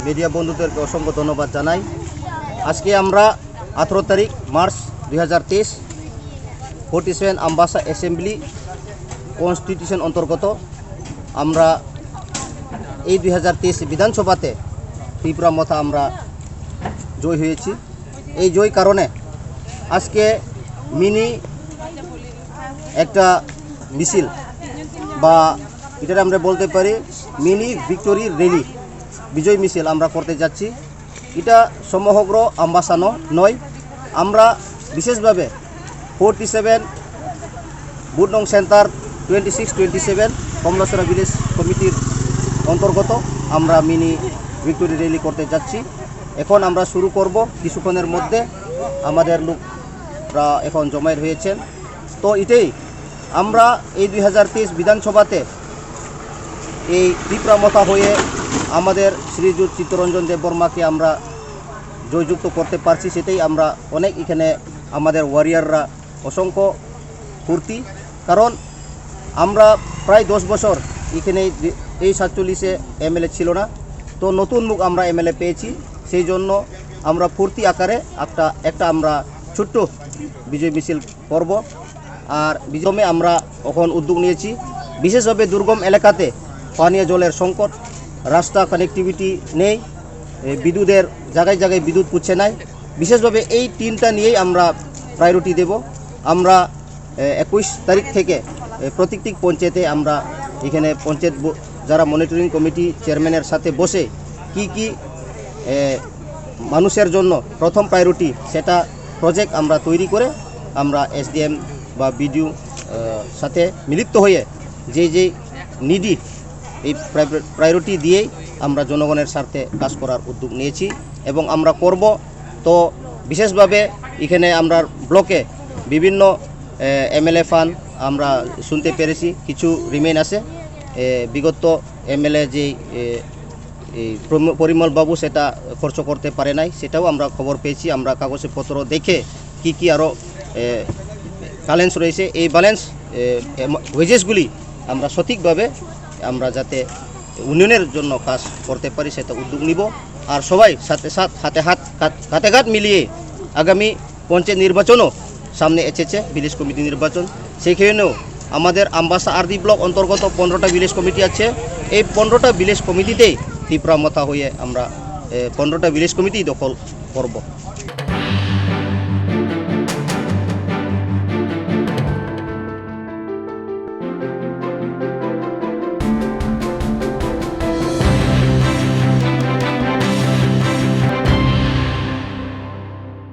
Media বন্ধুদেরকে অসংখ্য ধন্যবাদ জানাই। আজকে আমরা 18 তারিখ মার্চ 2023 47 আমবাসা অ্যাসেম্বলি কনস্টিটিউশন অন্তর্গত আমরা এই 2023 বিধানসভাতে ত্রিপুরা মথা আমরা জয় হয়েছি। এই জয় কারণে আজকে মিনি একটা মিছিল বা এটা আমরা বলতে পারি মিনি ভিক্টোরি র্যালি বিজয় মিছিল আমরা করতে যাচ্ছি। এটা সমগ্র আমবাসা নয়, আমরা বিশেষভাবে 47 বুটনং সেন্টার 26-27 কমলাসরা ভিলেজ কমিটির অন্তর্গত আমরা মিনি ভিক্টোরি র্যালি করতে যাচ্ছি। এখন আমরা শুরু করব কিছুক্ষণের মধ্যে। আমাদের লোকরা এখন জমায়েত হয়েছেন। তো এটাই আমরা এই 2023 বিধানসভাতে এই ত্রিপুরা মথা হয়ে আমাদের শ্রীযুত চিত্তরঞ্জন দেববর্মাকে আমরা জয়যুক্ত করতে পারছি, সেটাই আমরা অনেক এখানে আমাদের ওয়ারিয়াররা অসংখ্য ফুর্তি। কারণ আমরা প্রায় 10 বছর এখানে এই 47-এ এমএলএ ছিল না, তো নতুন মুখ আমরা এমএলএ পেয়েছি। সেই জন্য আমরা ফুর্তি আকারে একটা আমরা ছোট্ট বিজয় মিছিল করব। আর বিজমে আমরা এখন উদ্যোগ নিয়েছি, বিশেষভাবে দুর্গম এলাকাতে পানীয় জলের সংকট, রাস্তা কানেক্টিভিটি নেই, বিদ্যুতের জায়গায় জায়গায় বিদ্যুৎ পুচ্ছে নাই। বিশেষভাবে এই তিনটা নিয়েই আমরা প্রায়োরিটি দেব। আমরা 21 তারিখ থেকে প্রত্যেকটি পঞ্চায়েতে আমরা এখানে পঞ্চায়েত যারা মনিটরিং কমিটি চেয়ারম্যানের সাথে বসে কি মানুষের জন্য প্রথম প্রায়োরিটি সেটা প্রজেক্ট আমরা তৈরি করে আমরা এসডিএম বা বিডিও সাথে মিলিত হয়ে যে নিডি এই প্রায়োরিটি দিয়েই আমরা জনগণের স্বার্থে কাজ করার উদ্যোগ নিয়েছি এবং আমরা করব। তো বিশেষভাবে এখানে আমরা ব্লকে বিভিন্ন এমএলএ ফান্ড আমরা শুনতে পেরেছি, কিছু রিমেইন আছে। বিগত এমএলএ যে পরিমল বাবু সেটা খরচ করতে পারে নাই, সেটাও আমরা খবর পেয়েছি। আমরা কাগজপত্র দেখে কি আরও ব্যালেন্স রয়েছে, এই ব্যালেন্স ওয়েজেসগুলি আমরা সঠিকভাবে আমরা যাতে উন্নয়নের জন্য কাজ করতে পারি সেটা উদ্যোগ নিব। আর সবাই হাতে হাত মিলিয়ে আগামী পঞ্চায়েত নির্বাচনও সামনে এসেছে, ভিলেজ কমিটি নির্বাচন। সেইখানেও আমাদের আমবাসা আরদি ব্লক অন্তর্গত 15টা ভিলেজ কমিটি আছে। এই 15টা ভিলেজ কমিটিতেই ত্রিপুরা মথা হয়ে আমরা 15টা ভিলেজ কমিটি দখল করব।